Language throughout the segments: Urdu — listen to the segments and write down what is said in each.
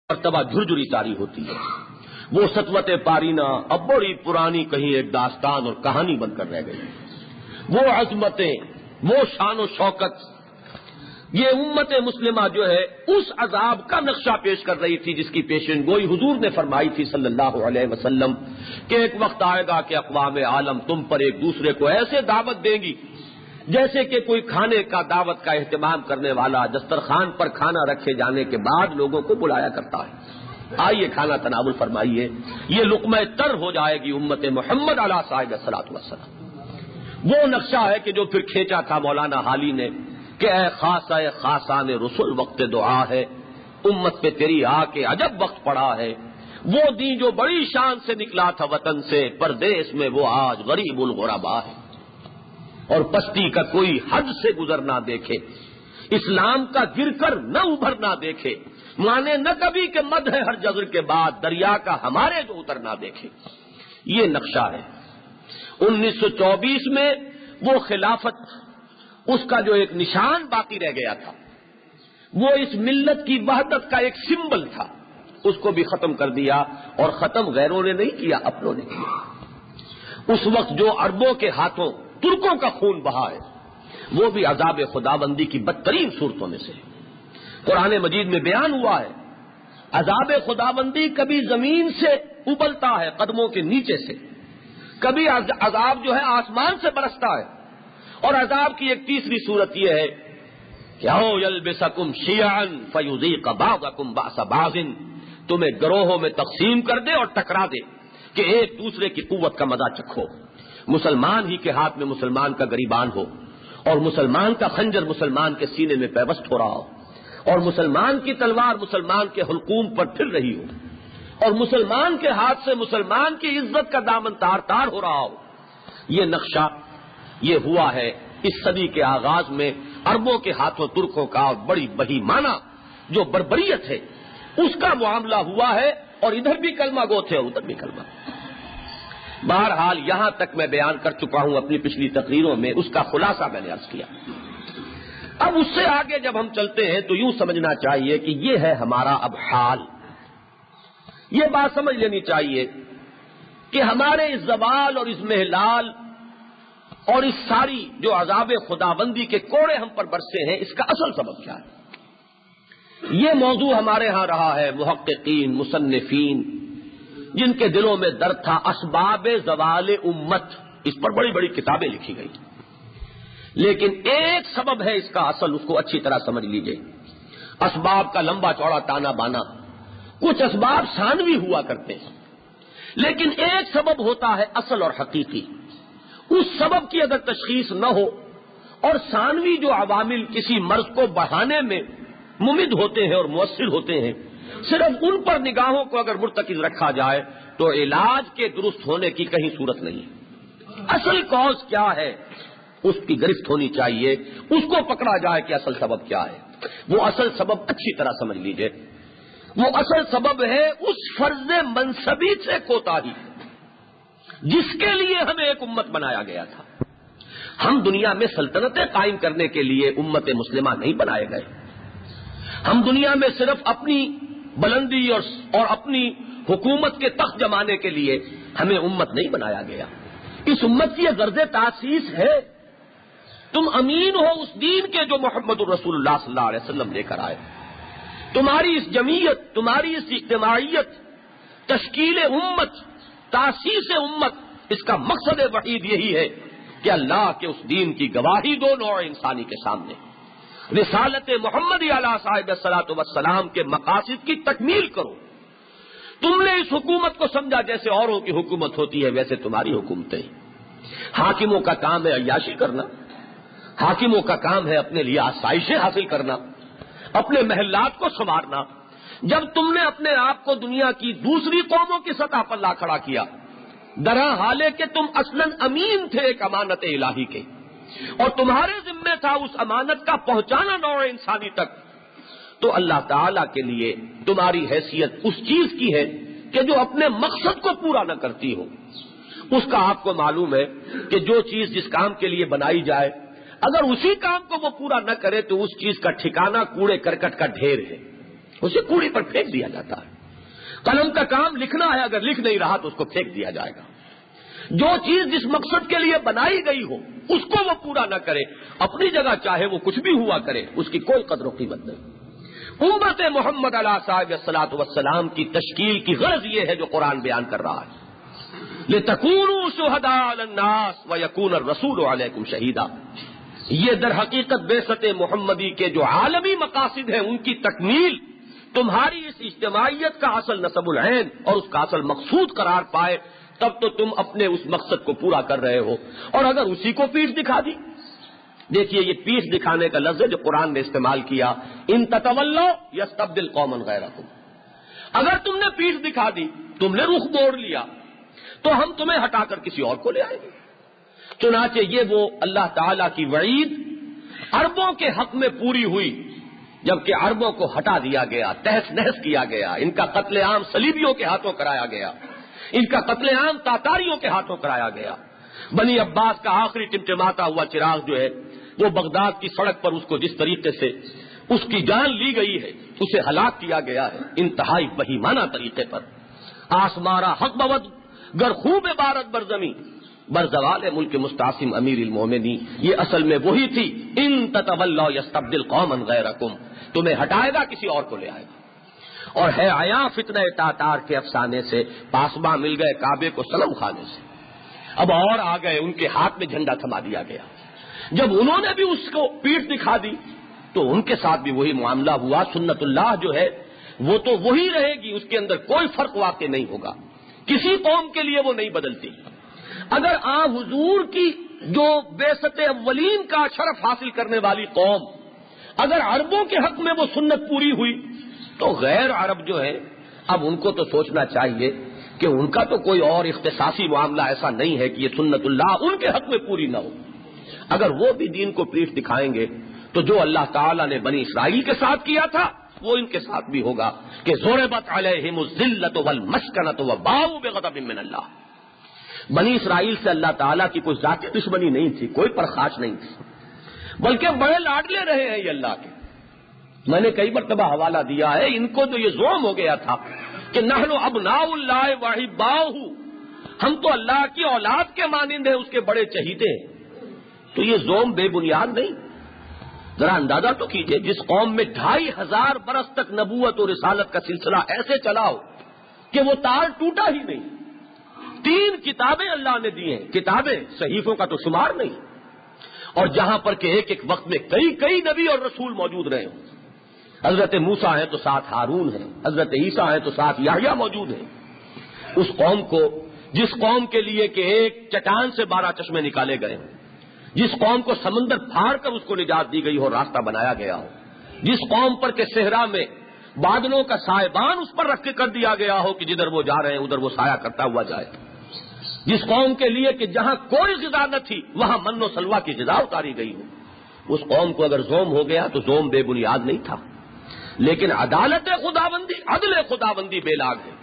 مرتبہ جھرجھری تاری ہوتی ہے. وہ سطوت پارینہ اب بڑی پرانی کہیں ایک داستان اور کہانی بن کر رہ گئی. وہ عظمتیں، وہ شان و شوکت، یہ امت مسلمہ جو ہے اس عذاب کا نقشہ پیش کر رہی تھی جس کی پیشن گوئی حضور نے فرمائی تھی صلی اللہ علیہ وسلم کہ ایک وقت آئے گا کہ اقوام عالم تم پر ایک دوسرے کو ایسے دعوت دیں گی جیسے کہ کوئی کھانے کا دعوت کا اہتمام کرنے والا دسترخوان پر کھانا رکھے جانے کے بعد لوگوں کو بلایا کرتا ہے. آئیے کھانا تناول فرمائیے. یہ لقمہ تر ہو جائے گی امت محمد علیہ صاحب الصلاۃ والسلام. وہ نقشہ ہے کہ جو پھر کھینچا تھا مولانا حالی نے کہ اے خاصہ خاصان رسول وقت دعا ہے، امت پہ تیری آ کے عجب وقت پڑا ہے. وہ دین جو بڑی شان سے نکلا تھا وطن سے پردیس میں، وہ آج غریب الغربا ہے اور پستی کا کوئی حد سے گزر نہ دیکھے، اسلام کا گر کر نہ ابھر نہ دیکھے، مانے نہ کبھی کہ مد ہے ہر جزر کے بعد دریا کا ہمارے جو اتر نہ دیکھے. یہ نقشہ ہے. 1924 میں وہ خلافت، اس کا جو ایک نشان باقی رہ گیا تھا، وہ اس ملت کی وحدت کا ایک سمبل تھا، اس کو بھی ختم کر دیا. اور ختم غیروں نے نہیں کیا، اپنوں نے کیا. اس وقت جو عربوں کے ہاتھوں ترکوں کا خون بہا ہے، وہ بھی عذاب خدابندی کی بدترین صورتوں میں سے. قرآن مجید میں بیان ہوا ہے عذاب خدابندی کبھی زمین سے ابلتا ہے قدموں کے نیچے سے، کبھی عذاب جو ہے آسمان سے برستا ہے. اور عذاب کی ایک تیسری صورت یہ ہے کہ او یلبسکم شیعا فیذیق بعضکم باس بعض، تمہیں گروہوں میں تقسیم کر دے اور ٹکرا دے کہ ایک دوسرے کی قوت کا مزہ چکھو. مسلمان ہی کے ہاتھ میں مسلمان کا گریبان ہو، اور مسلمان کا خنجر مسلمان کے سینے میں پیوست ہو رہا ہو، اور مسلمان کی تلوار مسلمان کے حلقوم پر پھر رہی ہو، اور مسلمان کے ہاتھ سے مسلمان کی عزت کا دامن تار تار ہو رہا ہو. یہ نقشہ یہ ہوا ہے اس صدی کے آغاز میں عربوں کے ہاتھوں ترکوں کا، اور بڑی بہیمانہ جو بربریت ہے اس کا معاملہ ہوا ہے. اور ادھر بھی کلمہ گو تھے اور ادھر بھی کلمہ. بہرحال یہاں تک میں بیان کر چکا ہوں اپنی پچھلی تقریروں میں، اس کا خلاصہ میں نے عرض کیا. اب اس سے آگے جب ہم چلتے ہیں تو یوں سمجھنا چاہیے کہ یہ ہے ہمارا اب حال. یہ بات سمجھ لینی چاہیے کہ ہمارے اس زوال اور اس محلال اور اس ساری جو عذاب خدابندی کے کوڑے ہم پر برسے ہیں، اس کا اصل سبب کیا ہے. یہ موضوع ہمارے ہاں رہا ہے. محققین، مصنفین جن کے دلوں میں درد تھا اسباب زوال امت، اس پر بڑی بڑی کتابیں لکھی گئی. لیکن ایک سبب ہے اس کا اصل، اس کو اچھی طرح سمجھ لیجئے. اسباب کا لمبا چوڑا تانا بانا، کچھ اسباب ثانوی ہوا کرتے ہیں، لیکن ایک سبب ہوتا ہے اصل اور حقیقی. اس سبب کی اگر تشخیص نہ ہو اور ثانوی جو عوامل کسی مرض کو بڑھانے میں ممد ہوتے ہیں اور مؤثر ہوتے ہیں، صرف ان پر نگاہوں کو اگر مرتکز رکھا جائے تو علاج کے درست ہونے کی کہیں صورت نہیں. اصل کاز کیا ہے اس کی گرفت ہونی چاہیے، اس کو پکڑا جائے کہ اصل سبب کیا ہے. وہ اصل سبب اچھی طرح سمجھ لیجئے، وہ اصل سبب ہے اس فرض منصبی سے کوتاہی جس کے لیے ہمیں ایک امت بنایا گیا تھا. ہم دنیا میں سلطنتیں قائم کرنے کے لیے امت مسلمہ نہیں بنائے گئے. ہم دنیا میں صرف اپنی بلندی اور اپنی حکومت کے تخت جمانے کے لیے ہمیں امت نہیں بنایا گیا. اس امت کی یہ غرض تاسیس ہے تم امین ہو اس دین کے جو محمد الرسول اللہ صلی اللہ علیہ وسلم لے کر آئے. تمہاری اس جمعیت، تمہاری اس اجتماعیت، تشکیل امت، تاسیس امت، اس کا مقصد وحید یہی ہے کہ اللہ کے اس دین کی گواہی دو نوع انسانی کے سامنے. رسالت محمدی علیہ صاحب الصلاۃ والسلام کے مقاصد کی تکمیل کرو. تم نے اس حکومت کو سمجھا جیسے اوروں کی حکومت ہوتی ہے ویسے تمہاری حکومتیں. حاکموں کا کام ہے عیاشی کرنا، حاکموں کا کام ہے اپنے لیے آسائشیں حاصل کرنا، اپنے محلات کو سنوارنا. جب تم نے اپنے آپ کو دنیا کی دوسری قوموں کی سطح پر لا کھڑا کیا، درا حالے کہ تم اصلاً امین تھے ایک امانت الہی کے، اور تمہارے ذمہ تھا اس امانت کا پہنچانا نوع انسانی تک، تو اللہ تعالی کے لیے تمہاری حیثیت اس چیز کی ہے کہ جو اپنے مقصد کو پورا نہ کرتی ہو. اس کا آپ کو معلوم ہے کہ جو چیز جس کام کے لیے بنائی جائے اگر اسی کام کو وہ پورا نہ کرے تو اس چیز کا ٹھکانہ کوڑے کرکٹ کا ڈھیر ہے. اسے کوڑی پر پھینک دیا جاتا ہے۔ قلم کا کام لکھنا ہے، اگر لکھ نہیں رہا تو اس کو پھینک دیا جائے گا۔ جو چیز جس مقصد کے لیے بنائی گئی ہو اس کو وہ پورا نہ کرے، اپنی جگہ چاہے وہ کچھ بھی ہوا کرے، اس کی کوئی قدر و قیمت نہیں۔ امت محمد علیہ صاحب الصلاۃ والسلام کی تشکیل کی غرض یہ ہے جو قرآن بیان کر رہا ہے، لِتَكُونُوا شُهَدَاءَ عَلَى النَّاسِ وَيَكُونَ الرَّسُولُ عَلَيْكُمْ شَهِيدًا۔ یہ در حقیقت بعثت محمدی کے جو عالمی مقاصد ہیں ان کی تکمیل تمہاری اس اجتماعیت کا اصل نصب العین اور اس کا اصل مقصود قرار پائے، تب تو تم اپنے اس مقصد کو پورا کر رہے ہو۔ اور اگر اسی کو پیٹھ دکھا دی، دیکھیے یہ پیٹھ دکھانے کا لفظ ہے جو قرآن نے استعمال کیا، ان تتولوا یستبدل قوما غیرکم۔ اگر تم نے پیٹھ دکھا دی، تم نے رخ موڑ لیا، تو ہم تمہیں ہٹا کر کسی اور کو لے آئیں گے۔ چنانچہ یہ وہ اللہ تعالی کی وعید عربوں کے حق میں پوری ہوئی، جبکہ عربوں کو ہٹا دیا گیا، تہس نہس کیا گیا، ان کا قتل عام صلیبیوں کے ہاتھوں کرایا گیا، ان کا قتل عام تاتاریوں کے ہاتھوں کرایا گیا۔ بنی عباس کا آخری ٹمٹماتا ہوا چراغ جو ہے وہ بغداد کی سڑک پر اس کو جس طریقے سے اس کی جان لی گئی ہے، اسے ہلاک کیا گیا ہے انتہائی بہیمانہ طریقے پر۔ آسمارا حق بود گر خوب عبارت برزمی برزوال ملک مستعصم امیر المومنین، یہ اصل میں وہی تھی، ان تتولوا یستبدل قوما غیرکم، تمہیں ہٹائے گا کسی اور کو لے آئے گا۔ اور ہے عیاں فتنہ تاتار کے افسانے سے، پاسباں مل گئے کعبے کو صنم خانے سے، اب اور آ گئے، ان کے ہاتھ میں جھنڈا تھما دیا گیا۔ جب انہوں نے بھی اس کو پیٹھ دکھا دی تو ان کے ساتھ بھی وہی معاملہ ہوا۔ سنت اللہ جو ہے وہ تو وہی رہے گی، اس کے اندر کوئی فرق واقع نہیں ہوگا، کسی قوم کے لیے وہ نہیں بدلتی۔ اگر حضور کی جو بعثت اولین کا شرف حاصل کرنے والی قوم، اگر عربوں کے حق میں وہ سنت پوری ہوئی تو غیر عرب جو ہے اب ان کو تو سوچنا چاہیے کہ ان کا تو کوئی اور اختصاصی معاملہ ایسا نہیں ہے کہ یہ سنت اللہ ان کے حق میں پوری نہ ہو۔ اگر وہ بھی دین کو پیٹھ دکھائیں گے تو جو اللہ تعالیٰ نے بنی اسرائیل کے ساتھ کیا تھا وہ ان کے ساتھ بھی ہوگا کہ ضربت علیہم الذلۃ والمسکنۃ وباؤوا بغضب من اللہ۔ بنی اسرائیل سے اللہ تعالیٰ کی کوئی ذاتی دشمنی نہیں تھی، کوئی پرخاش نہیں تھی، بلکہ بڑے لاڈلے رہے ہیں یہ اللہ کے۔ میں نے کئی مرتبہ حوالہ دیا ہے، ان کو جو یہ زوم ہو گیا تھا کہ نحن ابناء اللہ واحباؤہ، ہم تو اللہ کی اولاد کے مانند ہیں، اس کے بڑے چہیتے ہیں، تو یہ زوم بے بنیاد نہیں۔ ذرا اندازہ تو کیجئے، جس قوم میں 2500 برس تک نبوت اور رسالت کا سلسلہ ایسے چلا ہو کہ وہ تار ٹوٹا ہی نہیں، 3 کتابیں اللہ نے دی ہیں، کتابیں، صحیفوں کا تو شمار نہیں، اور جہاں پر کہ ایک ایک وقت میں کئی نبی اور رسول موجود رہے ہوں۔ حضرت موسیٰ ہیں تو ساتھ ہارون ہیں، حضرت عیسیٰ ہیں تو ساتھ یحییٰ موجود ہیں۔ اس قوم کو، جس قوم کے لیے کہ ایک چٹان سے 12 چشمے نکالے گئے، جس قوم کو سمندر پھاڑ کر اس کو نجات دی گئی ہو، راستہ بنایا گیا ہو، جس قوم پر کہ صحرا میں بادلوں کا سائبان اس پر رکھ کے کر دیا گیا ہو کہ جدھر وہ جا رہے ہیں ادھر وہ سایہ کرتا ہوا جائے، جس قوم کے لیے کہ جہاں کوئی غذا نہ تھی وہاں من و سلوہ کی غذا اتاری گئی ہو، اس قوم کو اگر زوم ہو گیا تو زوم بے بنیاد نہیں تھا، لیکن عدالت خداوندی، عدل خداوندی بے لاگ ہے۔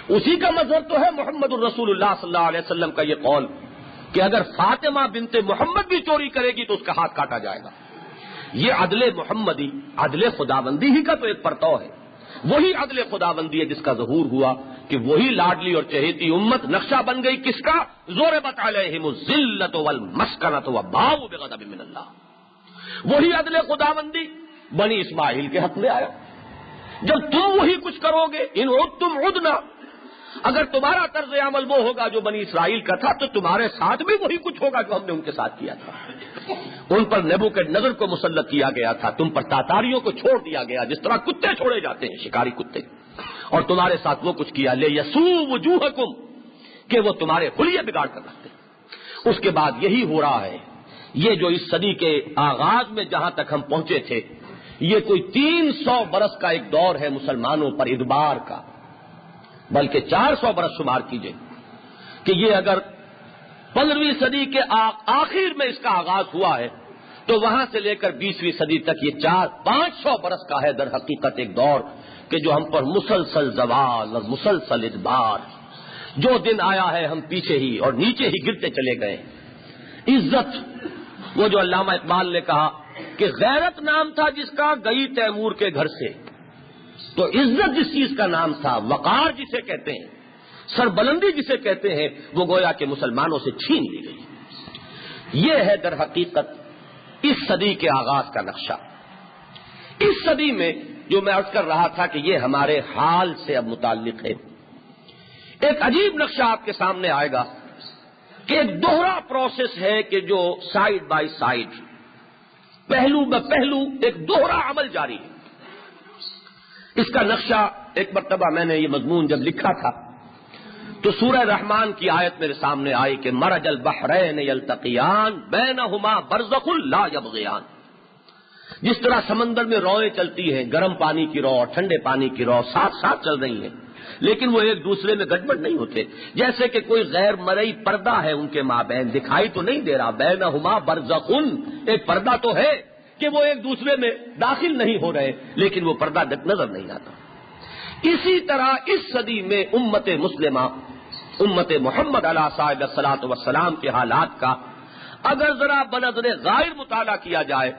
اسی کا مظہر تو ہے محمد الرسول اللہ صلی اللہ علیہ وسلم کا یہ قول کہ اگر فاطمہ بنت محمد بھی چوری کرے گی تو اس کا ہاتھ کاٹا جائے گا۔ یہ عدل محمدی، عدل خداوندی ہی کا تو ایک پرتو ہے، وہی عدل خداوندی ہے جس کا ظہور ہوا کہ وہی لاڈلی اور چہیتی امت نقشہ بن گئی کس کا؟ ضربت علیہم الذلۃ والمسکنۃ وباؤوا بغضب من اللہ۔ وہی عدل خداوندی بنی اسماعیل کے حق میں آیا۔ جب تم وہی کچھ کرو گے، ان عدتم عدنا، اگر تمہارا طرز عمل وہ ہوگا جو بنی اسرائیل کا تھا تو تمہارے ساتھ بھی وہی کچھ ہوگا جو ہم نے ان کے ساتھ کیا تھا۔ ان پر نبوکدنضر کو مسلط کیا گیا تھا، تم پر تاتاریوں کو چھوڑ دیا گیا جس طرح کتے چھوڑے جاتے ہیں، شکاری کتے، اور تمہارے ساتھ وہ کچھ کیا لیسوء وجوہکم، کہ وہ تمہارے حلیے بگاڑ کر رکھتے۔ اس کے بعد یہی ہو رہا ہے، یہ جو اس صدی کے آغاز میں جہاں تک ہم پہنچے تھے، یہ کوئی 300 برس کا ایک دور ہے مسلمانوں پر ادبار کا، بلکہ 400 برس شمار کیجئے کہ یہ اگر 15ویں صدی کے آخر میں اس کا آغاز ہوا ہے تو وہاں سے لے کر 20ویں صدی تک یہ 400-500 برس کا ہے در حقیقت ایک دور کہ جو ہم پر مسلسل زوال اور مسلسل ادبار، جو دن آیا ہے ہم پیچھے ہی اور نیچے ہی گرتے چلے گئے۔ عزت، وہ جو علامہ اقبال نے کہا کہ غیرت نام تھا جس کا گئی تیمور کے گھر سے، تو عزت جس چیز کا نام تھا، وقار جسے کہتے ہیں، سربلندی جسے کہتے ہیں، وہ گویا کہ مسلمانوں سے چھین لی گئی۔ یہ ہے در حقیقت اس صدی کے آغاز کا نقشہ۔ اس صدی میں جو میں عرض کر رہا تھا کہ یہ ہمارے حال سے اب متعلق ہے، ایک عجیب نقشہ آپ کے سامنے آئے گا کہ ایک دوہرا پروسیس ہے کہ جو سائیڈ بائی سائیڈ، پہلو بہ پہلو ایک دوہرا عمل جاری ہے۔ اس کا نقشہ ایک مرتبہ میں نے یہ مضمون جب لکھا تھا تو سورہ رحمان کی آیت میرے سامنے آئی کہ مرج البحرین یلتقیان بینہما برزخ لا یبغیان۔ جس طرح سمندر میں روئیں چلتی ہیں، گرم پانی کی رو اور ٹھنڈے پانی کی رو ساتھ ساتھ چل رہی ہیں، لیکن وہ ایک دوسرے میں گڑبڑ نہیں ہوتے، جیسے کہ کوئی غیر مرئی پردہ ہے ان کے مابین، دکھائی تو نہیں دے رہا، بینہما برزخ، ایک پردہ تو ہے کہ وہ ایک دوسرے میں داخل نہیں ہو رہے، لیکن وہ پردہ نظر نہیں آتا۔ اسی طرح اس صدی میں امت مسلمہ، امت محمد علیہ صاحب الصلاۃ والسلام کے حالات کا اگر ذرا بنظر غائب مطالعہ کیا جائے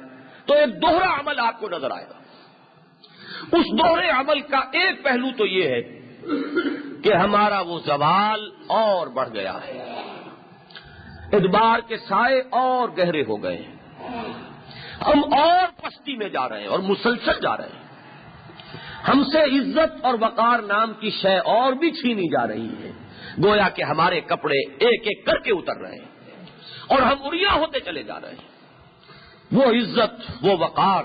تو ایک دوہرا عمل آپ کو نظر آئے گا۔ اس دوہرے عمل کا ایک پہلو تو یہ ہے کہ ہمارا وہ زوال اور بڑھ گیا ہے، ادبار کے سائے اور گہرے ہو گئے ہیں، ہم اور پستی میں جا رہے ہیں اور مسلسل جا رہے ہیں، ہم سے عزت اور وقار نام کی شے اور بھی چھینی جا رہی ہے، گویا کہ ہمارے کپڑے ایک ایک کر کے اتر رہے ہیں اور ہم اڑیا ہوتے چلے جا رہے ہیں۔ وہ عزت، وہ وقار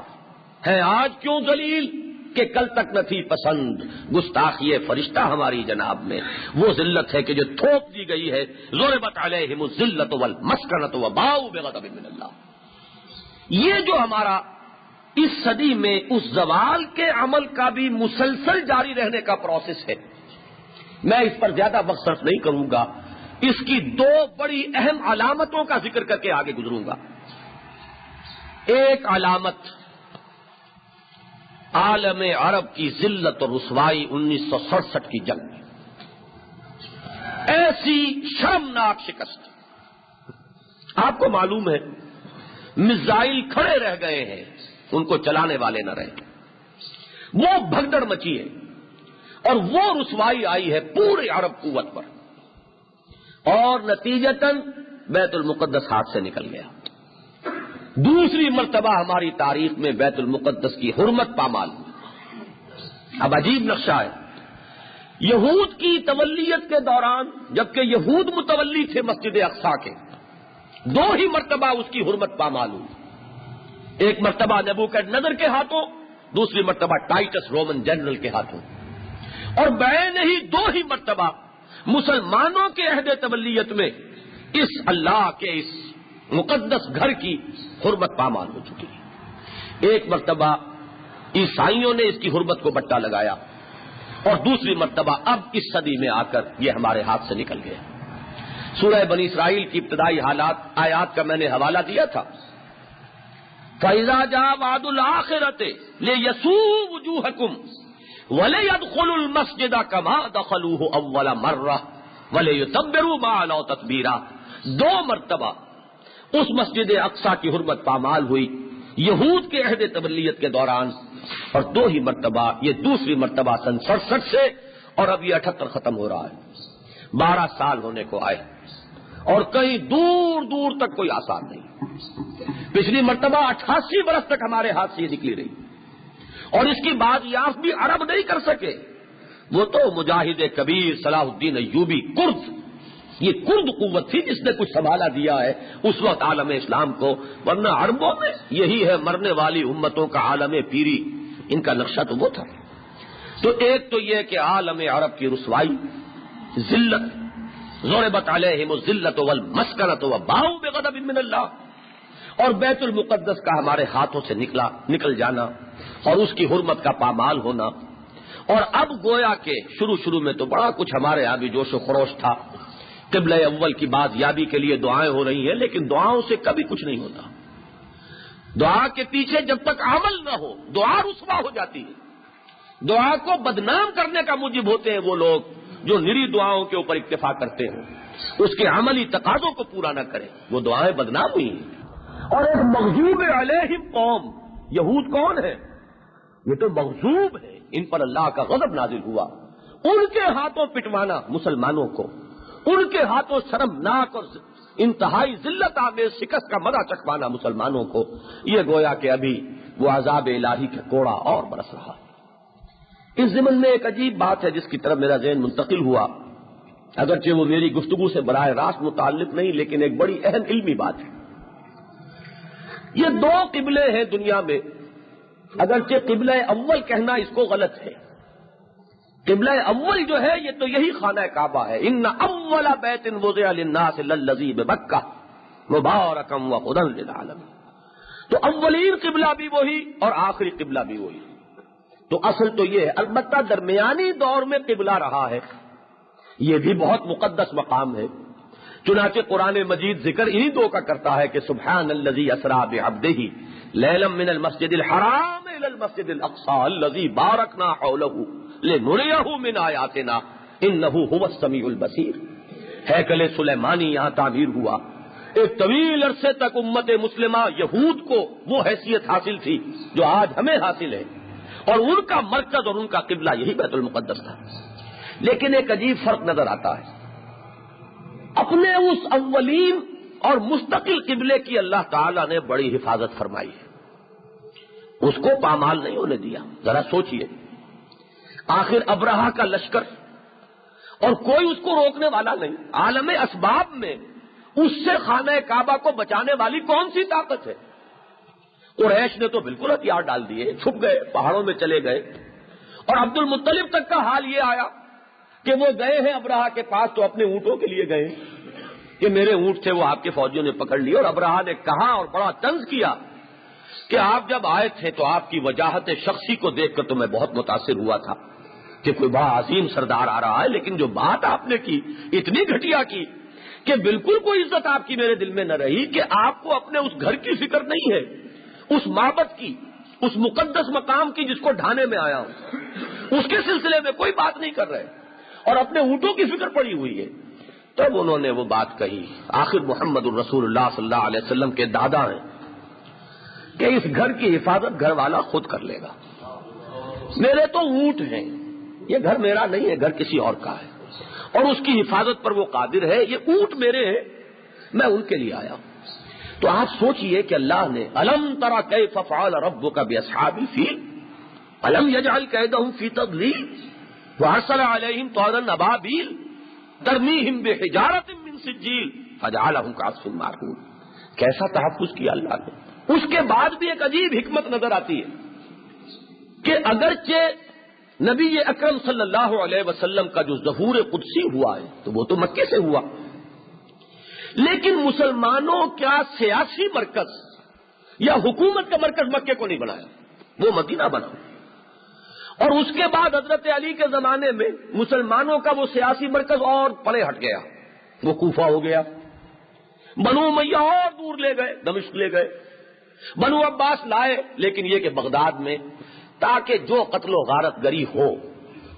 ہے آج کیوں ذلیل کہ کل تک نہ تھی پسند، گستاخی فرشتہ ہماری جناب میں وہ ذلت ہے کہ جو تھوپ دی گئی ہے، ضربت علیہم الذلۃ والمسکنۃ وباؤوا بغضب من اللہ۔ یہ جو ہمارا اس صدی میں اس زوال کے عمل کا بھی مسلسل جاری رہنے کا پروسیس ہے، میں اس پر زیادہ وقت صرف نہیں کروں گا، اس کی دو بڑی اہم علامتوں کا ذکر کر کے آگے گزروں گا۔ ایک علامت عالم عرب کی ذلت اور رسوائی 1967 کی جنگ میں، ایسی شرمناک شکست، آپ کو معلوم ہے میزائل کھڑے رہ گئے ہیں، ان کو چلانے والے نہ رہے، وہ بھگدڑ مچی ہے اور وہ رسوائی آئی ہے پورے عرب قوت پر، اور نتیجتاً بیت المقدس ہاتھ سے نکل گیا۔ دوسری مرتبہ ہماری تاریخ میں بیت المقدس کی حرمت پامال۔ اب عجیب نقشہ ہے، یہود کی تولیت کے دوران جبکہ یہود متولی تھے مسجد اقصی کے، دو ہی مرتبہ اس کی حرمت پامال ہوئی، ایک مرتبہ نبوکدنضر کے ہاتھوں، دوسری مرتبہ ٹائٹس رومن جنرل کے ہاتھوں، اور بین ہی دو ہی مرتبہ مسلمانوں کے عہد تولیت میں اس اللہ کے اس مقدس گھر کی حرمت پامال ہو چکی ہے۔ ایک مرتبہ عیسائیوں نے اس کی حرمت کو بٹا لگایا، اور دوسری مرتبہ اب اس صدی میں آ کر یہ ہمارے ہاتھ سے نکل گیا۔ سورہ بنی اسرائیل کی ابتدائی آیات کا میں نے حوالہ دیا تھا، فَإِذَا جَاءَ وَعْدُ الْآخِرَةِ لِيَسُوءُوا وُجُوهَكُمْ وَلِيَدْخُلُوا الْمَسْجِدَ كَمَا دَخَلُوهُ أَوَّلَ مَرَّةٍ وَلِيُتَبِّرُوا مَا عَلَوْا تَتْبِيرًا۔ دو مرتبہ اس مسجد اقصی کی حرمت پامال ہوئی یہود کے عہد تولیت کے دوران، اور دو ہی مرتبہ، یہ دوسری مرتبہ سن 67 سے، اور اب یہ 78 ختم ہو رہا ہے، 12 سال ہونے کو آئے، اور کہیں دور دور تک کوئی آثار نہیں۔ پچھلی مرتبہ 88 برس تک ہمارے ہاتھ سے یہ نکلی رہی، اور اس کی بازیافت بھی عرب نہیں کر سکے، وہ تو مجاہد کبیر صلاح الدین ایوبی کرد، یہ کرد قوت تھی جس نے کچھ سنبھالا دیا ہے اس وقت عالم اسلام کو، ورنہ عربوں میں یہی ہے مرنے والی امتوں کا عالم پیری، ان کا نقشہ تو وہ تھا۔ تو ایک تو یہ کہ عالم عرب کی رسوائی، ذلت، ضربت علیہم الذلۃ والمسکنۃ وباؤوا بغضب من اللہ، اور بیت المقدس کا ہمارے ہاتھوں سے نکل جانا اور اس کی حرمت کا پامال ہونا، اور اب گویا کہ شروع میں تو بڑا کچھ ہمارے یہاں بھی جوش و خروش تھا، قبلہ اول کی بازیابی کے لیے دعائیں ہو رہی ہیں، لیکن دعاؤں سے کبھی کچھ نہیں ہوتا، دعا کے پیچھے جب تک عمل نہ ہو دعا رسوا ہو جاتی ہے۔ دعا کو بدنام کرنے کا موجب ہوتے ہیں وہ لوگ جو نری دعاؤں کے اوپر اکتفا کرتے ہیں، اس کے عملی تقاضوں کو پورا نہ کریں، وہ دعائیں بدنام ہوئی ہیں۔ اور ایک مغضوب علیہم قوم، یہود کون ہے؟ یہ تو مغضوب ہے، ان پر اللہ کا غضب نازل ہوا. ان کے ہاتھوں پٹوانا مسلمانوں کو، ان کے ہاتھوں شرمناک اور انتہائی ذلت آمیز شکست کا مزہ چکھوانا مسلمانوں کو، یہ گویا کہ ابھی وہ عذاب الہی کا کوڑا اور برس رہا. اس ضمن میں ایک عجیب بات ہے جس کی طرف میرا ذہن منتقل ہوا، اگرچہ وہ میری گفتگو سے براہ راست متعلق نہیں، لیکن ایک بڑی اہم علمی بات ہے. یہ دو قبلے ہیں دنیا میں، اگرچہ قبلہ اول کہنا اس کو غلط ہے. قبلہ اول جو ہے یہ تو یہی خانہ کعبہ ہے. ان اول بیت وضع للناس للذی ببکہ مبارکا وہدی للعالمین. تو اولین قبلہ بھی وہی اور آخری قبلہ بھی وہی. تو اصل تو یہ ہے، البتہ درمیانی دور میں قبلہ رہا ہے، یہ بھی بہت مقدس مقام ہے. چنانچہ قرآن مجید ذکر انہی دو کا کرتا ہے کہ سبحان الذی اسری بعبدہ لیلا من المسجد الحرام الی المسجد الاقصی الذی بارکنا حولہ لنریہ من آیاتنا انہ هو السمیع البصیر. ہیکل سلیمانی یہاں تعمیر ہوا. ایک طویل عرصے تک امت مسلمہ یہود کو وہ حیثیت حاصل تھی جو آج ہمیں حاصل ہے، اور ان کا مرکز اور ان کا قبلہ یہی بیت المقدس تھا. لیکن ایک عجیب فرق نظر آتا ہے. اپنے اس اولین اور مستقل قبلے کی اللہ تعالیٰ نے بڑی حفاظت فرمائی ہے، اس کو پامال نہیں ہونے دیا. ذرا سوچئے، آخر ابرہہ کا لشکر اور کوئی اس کو روکنے والا نہیں. عالم اسباب میں اس سے خانہ کعبہ کو بچانے والی کون سی طاقت ہے؟ قریش نے تو بالکل ہتھیار ڈال دیے، چھپ گئے، پہاڑوں میں چلے گئے. اور عبد المطلب تک کا حال یہ آیا کہ وہ گئے ہیں ابرہہ کے پاس تو اپنے اونٹوں کے لیے گئے کہ میرے اونٹ تھے وہ آپ کے فوجیوں نے پکڑ لیے. اور ابرہہ نے کہا اور بڑا طنز کیا کہ آپ جب آئے تھے تو آپ کی وجاہت شخصی کو دیکھ کر تو میں بہت متاثر ہوا تھا کہ کوئی بڑا عظیم سردار آ رہا ہے، لیکن جو بات آپ نے کی اتنی گھٹیا کی کہ بالکل کوئی عزت آپ کی میرے دل میں نہ رہی کہ آپ کو اپنے اس گھر کی فکر نہیں ہے، اس معبد کی، اس مقدس مقام کی جس کو ڈھانے میں آیا ہوں، اس کے سلسلے میں کوئی بات نہیں کر رہے اور اپنے اونٹوں کی فکر پڑی ہوئی ہے. تب انہوں نے وہ بات کہی. آخر محمد الرسول اللہ صلی اللہ علیہ وسلم کے دادا ہیں کہ اس گھر کی حفاظت گھر والا خود کر لے گا. میرے تو اونٹ ہیں، یہ گھر میرا نہیں ہے، گھر کسی اور کا ہے، اور اس کی حفاظت پر وہ قادر ہے. یہ اونٹ میرے ہیں، میں ان کے لیے آیا ہوں. تو آپ سوچئے کہ اللہ نے الم تری کیف فعل ربک باصحاب الفیل الم یجعل کیدہم فی تضلیل وارسل علیہم طیرا ابابیل ترمیہم بحجارۃ من سجیل فجعلہم کعصف مأکول. کیسا تحفظ کیا اللہ نے. اس کے بعد بھی ایک عجیب حکمت نظر آتی ہے کہ اگرچہ نبی اکرم صلی اللہ علیہ وسلم کا جو ظہور قدسی ہوا ہے تو وہ تو مکے سے ہوا، لیکن مسلمانوں کا سیاسی مرکز یا حکومت کا مرکز مکے کو نہیں بنایا، وہ مدینہ بنا. اور اس کے بعد حضرت علی کے زمانے میں مسلمانوں کا وہ سیاسی مرکز اور پرے ہٹ گیا، وہ کوفہ ہو گیا. بنو امیہ اور دور لے گئے، دمشق لے گئے. بنو عباس لائے، لیکن یہ کہ بغداد میں، تاکہ جو قتل و غارت گری ہو،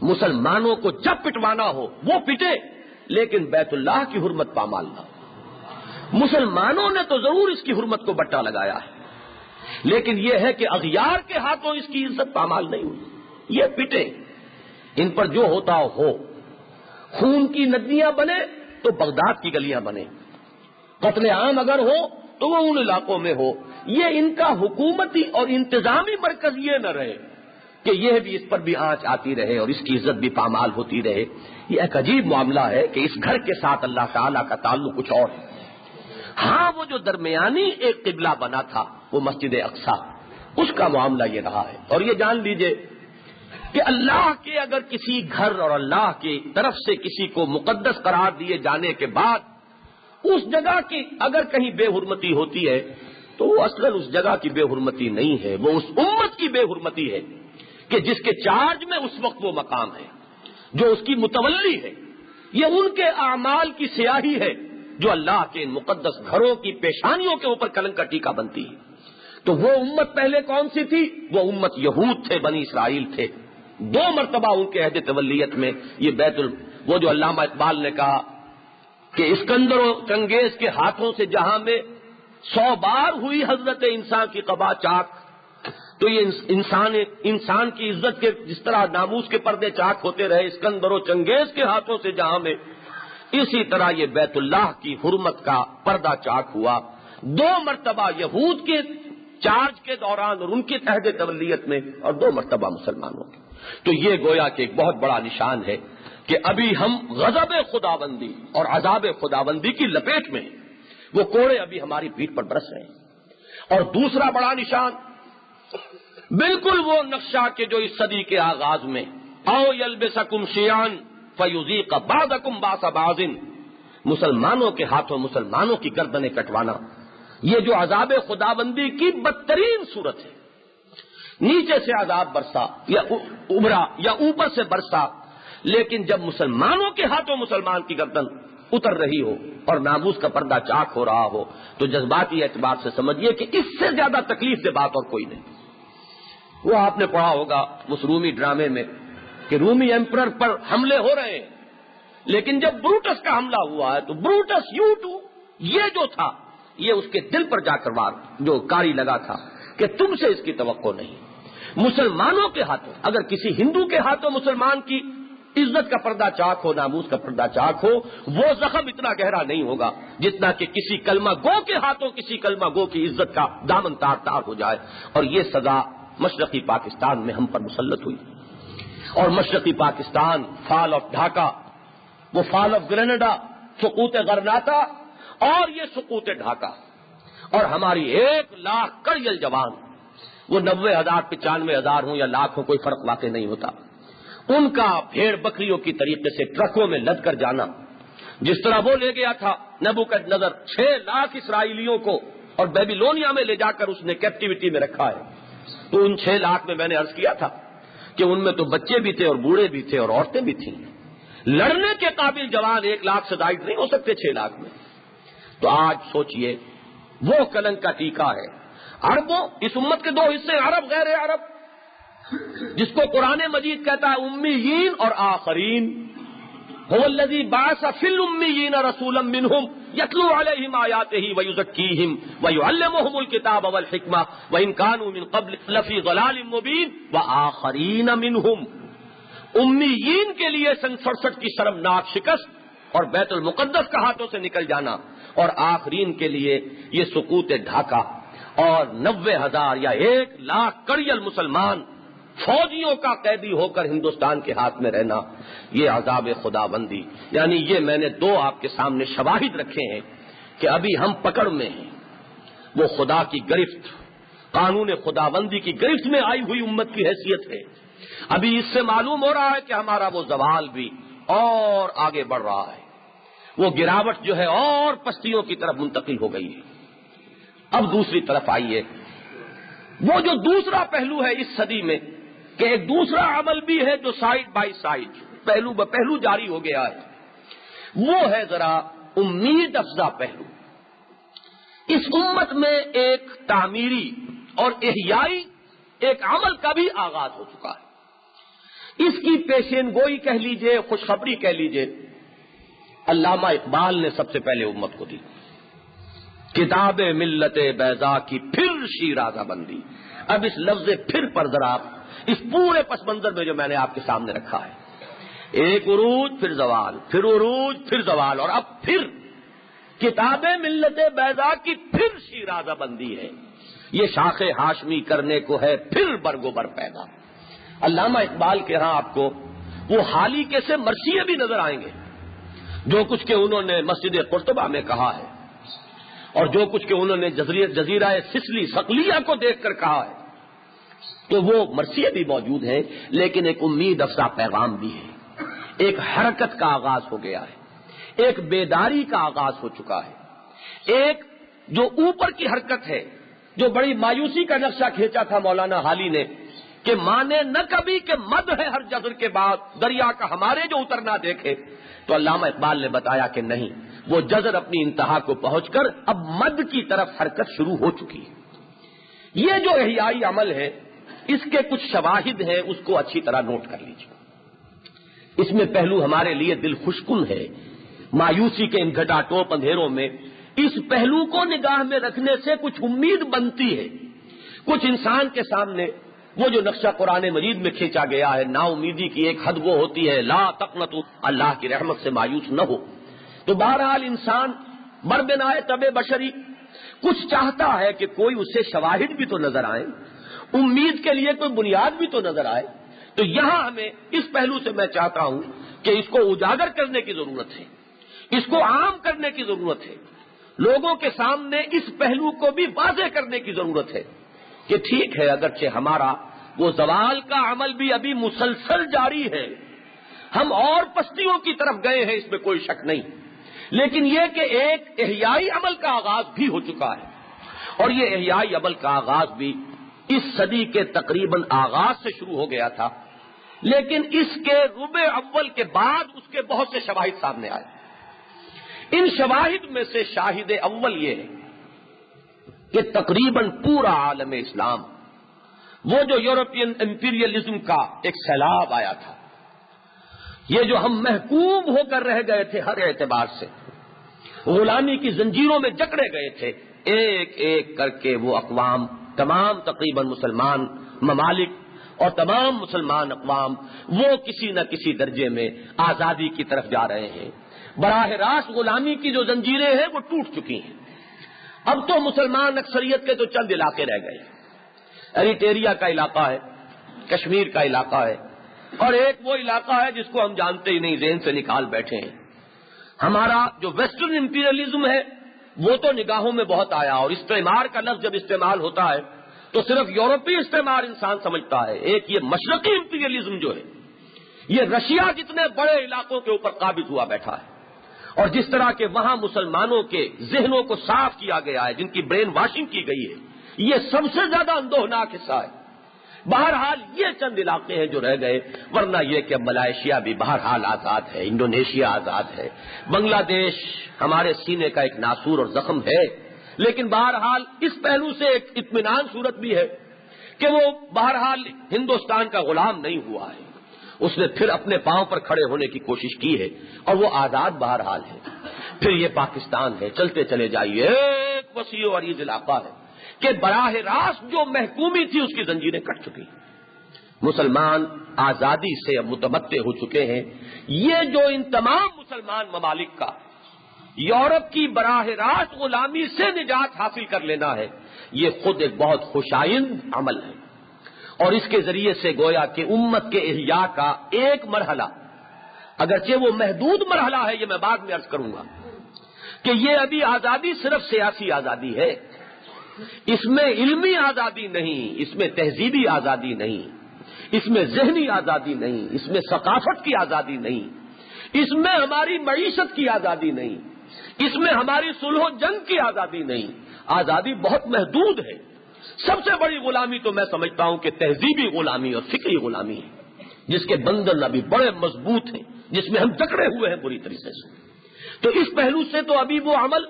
مسلمانوں کو جب پٹوانا ہو وہ پٹے، لیکن بیت اللہ کی حرمت پامال نہ. مسلمانوں نے تو ضرور اس کی حرمت کو بٹا لگایا ہے، لیکن یہ ہے کہ اغیار کے ہاتھوں اس کی عزت پامال نہیں ہوئی. یہ پٹے، ان پر جو ہوتا ہو. خون کی ندیاں بنے تو بغداد کی گلیاں بنے، قتل عام اگر ہو تو وہ ان علاقوں میں ہو. یہ ان کا حکومتی اور انتظامی مرکز یہ نہ رہے کہ یہ بھی اس پر بھی آنچ آتی رہے اور اس کی عزت بھی پامال ہوتی رہے. یہ ایک عجیب معاملہ ہے کہ اس گھر کے ساتھ اللہ تعالیٰ کا تعلق کچھ اور ہے. ہاں وہ جو درمیانی ایک قبلہ بنا تھا وہ مسجد اقصی، اس کا معاملہ یہ رہا ہے. اور یہ جان لیجئے کہ اللہ کے اگر کسی گھر اور اللہ کی طرف سے کسی کو مقدس قرار دیے جانے کے بعد اس جگہ کی اگر کہیں بے حرمتی ہوتی ہے تو وہ اصلاً اس جگہ کی بے حرمتی نہیں ہے، وہ اس امت کی بے حرمتی ہے کہ جس کے چارج میں اس وقت وہ مقام ہے، جو اس کی متولی ہے. یہ ان کے اعمال کی سیاہی ہے جو اللہ کے مقدس گھروں کی پیشانیوں کے اوپر کلنک کا ٹیکا بنتی ہے. تو وہ امت پہلے کون سی تھی؟ وہ امت یہود تھے، بنی اسرائیل تھے. 2 مرتبہ ان کے عہد تولیت میں یہ وہ جو علامہ اقبال نے کہا کہ اسکندر و چنگیز کے ہاتھوں سے جہاں میں 100 بار ہوئی حضرت انسان کی قبا چاک، تو یہ انسان کی عزت کے جس طرح ناموس کے پردے چاک ہوتے رہے اسکندر و چنگیز کے ہاتھوں سے جہاں میں، اسی طرح یہ بیت اللہ کی حرمت کا پردہ چاک ہوا 2 مرتبہ یہود کے چارج کے دوران اور ان کی عہد تولیت میں، اور 2 مرتبہ مسلمانوں کے. تو یہ گویا کہ ایک بہت بڑا نشان ہے کہ ابھی ہم غضب خداوندی اور عذاب خداوندی کی لپیٹ میں ہیں. وہ کوڑے ابھی ہماری پیٹھ پر برس رہے ہیں. اور دوسرا بڑا نشان بالکل وہ نقشہ کہ جو اس صدی کے آغاز میں او یلبسکم شیعان فیذیق بعضکم باس بعض، مسلمانوں کے ہاتھوں مسلمانوں کی گردنیں کٹوانا، یہ جو عذاب خداوندی کی بدترین صورت ہے. نیچے سے عذاب برسا یا ابھرا یا اوپر سے برسا، لیکن جب مسلمانوں کے ہاتھوں مسلمان کی گردن اتر رہی ہو اور ناموس کا پردہ چاک ہو رہا ہو تو جذباتی اعتبار سے سمجھیے کہ اس سے زیادہ تکلیف دہ بات اور کوئی نہیں. وہ آپ نے پڑھا ہوگا اس رومی ڈرامے میں کہ رومی ایمپرر پر حملے ہو رہے ہیں، لیکن جب بروٹس کا حملہ ہوا ہے تو بروٹس یہ جو تھا یہ اس کے دل پر جا کر جو کاری لگا تھا کہ تم سے اس کی توقع نہیں. مسلمانوں کے ہاتھوں، اگر کسی ہندو کے ہاتھوں مسلمان کی عزت کا پردہ چاک ہو، ناموس کا پردہ چاک ہو، وہ زخم اتنا گہرا نہیں ہوگا جتنا کہ کسی کلمہ گو کے ہاتھوں کسی کلمہ گو کی عزت کا دامن تار تار ہو جائے. اور یہ سزا مشرقی پاکستان میں ہم پر مسلط ہوئی. اور مشرقی پاکستان، فال آف ڈھاکہ، وہ فال آف گرینیڈا، سقوط غرناطہ اور یہ سقوط ڈھاکہ، اور ہماری 1 لاکھ کڑیل جوان، وہ 90,000 95,000 ہوں یا لاکھ ہوں کوئی فرق واقع نہیں ہوتا، ان کا بھیڑ بکریوں کی طریقے سے ٹرکوں میں لد کر جانا، جس طرح وہ لے گیا تھا نبوکدنضر 6 لاکھ اسرائیلیوں کو اور بیبیلونیا میں لے جا کر اس نے کیپٹیوٹی میں رکھا ہے. تو ان 6 لاکھ میں میں نے عرض کیا تھا کہ ان میں تو بچے بھی تھے اور بوڑھے بھی تھے اور عورتیں بھی تھیں. لڑنے کے قابل جوان 1 لاکھ سے زائد نہیں ہو سکتے 6 لاکھ میں. تو آج سوچئے وہ کلنک کا ٹیکا ہے. عربوں، اس امت کے 2 حصے، عرب غیر عرب، جس کو قرآن مجید کہتا ہے امیین اور آخرین. هو الذی بعث فی الامیین رسولا منہم یتلو علیہم آیاتہ ویزکیہم ویعلمہم الکتاب والحکمہ وان کانوا من قبل لفی ضلال مبین وآخرین منہم. امیین کے لیے سن 67 کی شرمناک شکست اور بیت المقدس کا ہاتھوں سے نکل جانا، اور آخرین کے لیے یہ سقوط ڈھاکہ اور 90,000 یا 1 لاکھ کڑیل مسلمان فوجیوں کا قیدی ہو کر ہندوستان کے ہاتھ میں رہنا، یہ عذاب خداوندی. یعنی یہ میں نے 2 آپ کے سامنے شواہد رکھے ہیں کہ ابھی ہم پکڑ میں ہیں. وہ خدا کی گرفت، قانون خداوندی کی گرفت میں آئی ہوئی امت کی حیثیت ہے. ابھی اس سے معلوم ہو رہا ہے کہ ہمارا وہ زوال بھی اور آگے بڑھ رہا ہے، وہ گراوٹ جو ہے اور پستیوں کی طرف منتقل ہو گئی ہے. اب دوسری طرف آئیے، وہ جو دوسرا پہلو ہے اس صدی میں کہ ایک دوسرا عمل بھی ہے جو سائیڈ بائی سائیڈ پہلو بہ پہلو جاری ہو گیا ہے، وہ ہے ذرا امید افزا پہلو. اس امت میں ایک تعمیری اور احیائی ایک عمل کا بھی آغاز ہو چکا ہے. اس کی پیشین گوئی کہہ لیجئے، خوشخبری کہہ لیجئے، علامہ اقبال نے سب سے پہلے امت کو دی. کتاب ملت بیضا کی پھر شیرازہ بندی. اب اس لفظ پھر پر ذرا اس پورے پس منظر میں جو میں نے آپ کے سامنے رکھا ہے، ایک عروج پھر زوال، پھر عروج پھر زوال، اور اب پھر کتاب ملت بیضا کی پھر شیرازہ بندی ہے. یہ شاخ ہاشمی کرنے کو ہے پھر برگ و بر پیدا. علامہ اقبال کے ہاں آپ کو وہ حالی کے سے مرثیے بھی نظر آئیں گے، جو کچھ کہ انہوں نے مسجد قرطبہ میں کہا ہے اور جو کچھ کہ انہوں نے جزیرہ سسلی صقلیہ کو دیکھ کر کہا ہے، تو وہ مرثیے بھی موجود ہیں. لیکن ایک امید افزا پیغام بھی ہے. ایک حرکت کا آغاز ہو گیا ہے، ایک بیداری کا آغاز ہو چکا ہے. ایک جو اوپر کی حرکت ہے، جو بڑی مایوسی کا نقشہ کھینچا تھا مولانا حالی نے کہ مانے نہ کبھی کہ مد ہے ہر جزر کے بعد دریا کا ہمارے جو اترنا دیکھے، تو علامہ اقبال نے بتایا کہ نہیں، وہ جزر اپنی انتہا کو پہنچ کر اب مد کی طرف حرکت شروع ہو چکی ہے. یہ جو احیائی عمل ہے، اس کے کچھ شواہد ہیں، اس کو اچھی طرح نوٹ کر لیجیے. اس میں پہلو ہمارے لیے دل خوشکن ہے. مایوسی کے ان گھٹا ٹوپ اندھیروں میں اس پہلو کو نگاہ میں رکھنے سے کچھ امید بنتی ہے، کچھ انسان کے سامنے وہ جو نقشہ قرآن مجید میں کھینچا گیا ہے، نا امیدی کی ایک حد وہ ہوتی ہے، لا تقنطوا، اللہ کی رحمت سے مایوس نہ ہو. تو بہرحال انسان بربنائے طب بشری کچھ چاہتا ہے کہ کوئی اسے شواہد بھی تو نظر آئے، امید کے لیے کوئی بنیاد بھی تو نظر آئے. تو یہاں ہمیں اس پہلو سے میں چاہتا ہوں کہ اس کو اجاگر کرنے کی ضرورت ہے، اس کو عام کرنے کی ضرورت ہے، لوگوں کے سامنے اس پہلو کو بھی واضح کرنے کی ضرورت ہے کہ ٹھیک ہے، اگرچہ ہمارا وہ زوال کا عمل بھی ابھی مسلسل جاری ہے، ہم اور پستیوں کی طرف گئے ہیں، اس میں کوئی شک نہیں، لیکن یہ کہ ایک احیائی عمل کا آغاز بھی ہو چکا ہے، اور یہ احیائی عمل کا آغاز بھی اس صدی کے تقریباً آغاز سے شروع ہو گیا تھا، لیکن اس کے ربع اول کے بعد اس کے بہت سے شواہد سامنے آئے. ان شواہد میں سے شاہد اول یہ ہے کہ تقریباً پورا عالم اسلام، وہ جو یورپین امپیریلزم کا ایک سیلاب آیا تھا، یہ جو ہم محکوم ہو کر رہ گئے تھے ہر اعتبار سے، غلامی کی زنجیروں میں جکڑے گئے تھے، ایک ایک کر کے وہ اقوام، تمام تقریباً مسلمان ممالک اور تمام مسلمان اقوام، وہ کسی نہ کسی درجے میں آزادی کی طرف جا رہے ہیں. براہ راست غلامی کی جو زنجیریں ہیں وہ ٹوٹ چکی ہیں. اب تو مسلمان اکثریت کے تو چند علاقے رہ گئے، ایریٹریا کا علاقہ ہے، کشمیر کا علاقہ ہے، اور ایک وہ علاقہ ہے جس کو ہم جانتے ہی نہیں، ذہن سے نکال بیٹھے ہیں. ہمارا جو ویسٹرن امپیریلزم ہے وہ تو نگاہوں میں بہت آیا، اور استعمار کا لفظ جب استعمال ہوتا ہے تو صرف یورپی استعمار انسان سمجھتا ہے. ایک یہ مشرقی امپیریلزم جو ہے یہ رشیا جتنے بڑے علاقوں کے اوپر قابض ہوا بیٹھا ہے، اور جس طرح کے وہاں مسلمانوں کے ذہنوں کو صاف کیا گیا ہے، جن کی برین واشنگ کی گئی ہے، یہ سب سے زیادہ اندوہناک حصہ ہے. بہرحال یہ چند علاقے ہیں جو رہ گئے، ورنہ یہ کہ ملائیشیا بھی بہرحال آزاد ہے، انڈونیشیا آزاد ہے، بنگلہ دیش ہمارے سینے کا ایک ناسور اور زخم ہے، لیکن بہرحال اس پہلو سے ایک اطمینان صورت بھی ہے کہ وہ بہرحال ہندوستان کا غلام نہیں ہوا ہے، اس نے پھر اپنے پاؤں پر کھڑے ہونے کی کوشش کی ہے، اور وہ آزاد بہرحال ہے. پھر یہ پاکستان ہے، چلتے چلے جائیے، ایک وسیع و عریض علاقہ ہے کہ براہ راست جو محکومی تھی اس کی زنجیریں کٹ چکی، مسلمان آزادی سے اب متمتع ہو چکے ہیں. یہ جو ان تمام مسلمان ممالک کا یورپ کی براہ راست غلامی سے نجات حاصل کر لینا ہے، یہ خود ایک بہت خوشائند عمل ہے، اور اس کے ذریعے سے گویا کہ امت کے احیاء کا ایک مرحلہ، اگرچہ وہ محدود مرحلہ ہے، یہ میں بعد میں عرض کروں گا کہ یہ ابھی آزادی صرف سیاسی آزادی ہے، اس میں علمی آزادی نہیں، اس میں تہذیبی آزادی نہیں، اس میں ذہنی آزادی نہیں، اس میں ثقافت کی آزادی نہیں، اس میں ہماری معیشت کی آزادی نہیں، اس میں ہماری صلح و جنگ کی آزادی نہیں. آزادی بہت محدود ہے. سب سے بڑی غلامی تو میں سمجھتا ہوں کہ تہذیبی غلامی اور فکری غلامی ہے، جس کے بندھن ابھی بڑے مضبوط ہیں، جس میں ہم جکڑے ہوئے ہیں بری طریقے سے. تو اس پہلو سے تو ابھی وہ عمل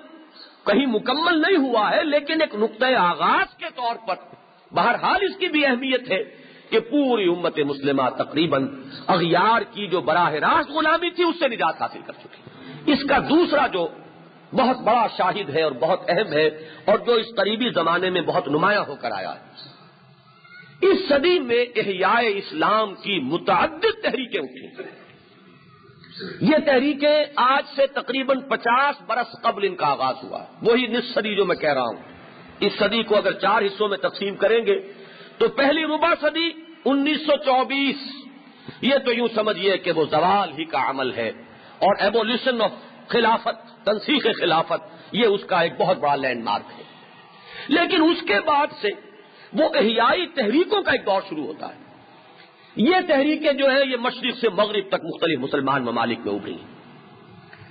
کہیں مکمل نہیں ہوا ہے، لیکن ایک نقطۂ آغاز کے طور پر بہرحال اس کی بھی اہمیت ہے کہ پوری امت مسلمہ تقریباً اغیار کی جو براہ راست غلامی تھی اس سے نجات حاصل کر چکی. اس کا دوسرا جو بہت بڑا شاہد ہے اور بہت اہم ہے، اور جو اس قریبی زمانے میں بہت نمایاں ہو کر آیا ہے، اس صدی میں احیاء اسلام کی متعدد تحریکیں اٹھی. یہ تحریکیں آج سے تقریباً 50 برس قبل ان کا آغاز ہوا، وہی نصف صدی جو میں کہہ رہا ہوں. اس صدی کو اگر 4 حصوں میں تقسیم کریں گے تو پہلی ربع صدی 1924، یہ تو یوں سمجھیے کہ وہ زوال ہی کا عمل ہے، اور ایبولیوشن آف خلافت، تنسیخ خلافت، یہ اس کا ایک بہت بڑا لینڈ مارک ہے. لیکن اس کے بعد سے وہ احیائی تحریکوں کا ایک دور شروع ہوتا ہے. یہ تحریکیں جو ہیں یہ مشرق سے مغرب تک مختلف مسلمان ممالک میں ابھری.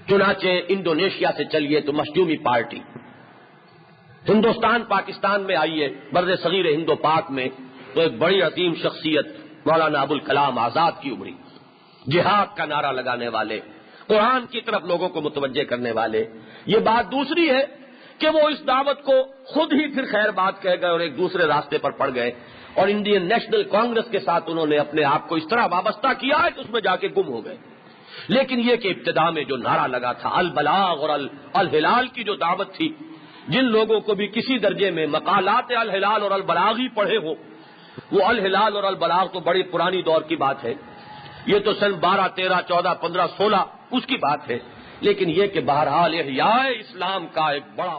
چنانچہ انڈونیشیا سے چلیے تو مخدومی پارٹی، ہندوستان پاکستان میں آئیے، بر صغیر ہند و پاک میں تو ایک بڑی عظیم شخصیت مولانا ابوالکلام آزاد کی ابھری، جہاد کا نعرہ لگانے والے، قرآن کی طرف لوگوں کو متوجہ کرنے والے. یہ بات دوسری ہے کہ وہ اس دعوت کو خود ہی پھر خیر بات کہہ گئے اور ایک دوسرے راستے پر پڑ گئے، اور انڈین نیشنل کانگریس کے ساتھ انہوں نے اپنے آپ کو اس طرح وابستہ کیا ہے کہ اس میں جا کے گم ہو گئے. لیکن یہ کہ ابتدا میں جو نعرہ لگا تھا البلاغ اور الہلال کی جو دعوت تھی، جن لوگوں کو بھی کسی درجے میں مقالات الہلال اور البلاغی پڑھے ہو، وہ الہلال اور البلاغ تو بڑی پرانی دور کی بات ہے، یہ تو سن 12 13 14 15 16 اس کی بات ہے، لیکن یہ کہ بہرحال احیاء اسلام کا ایک بڑا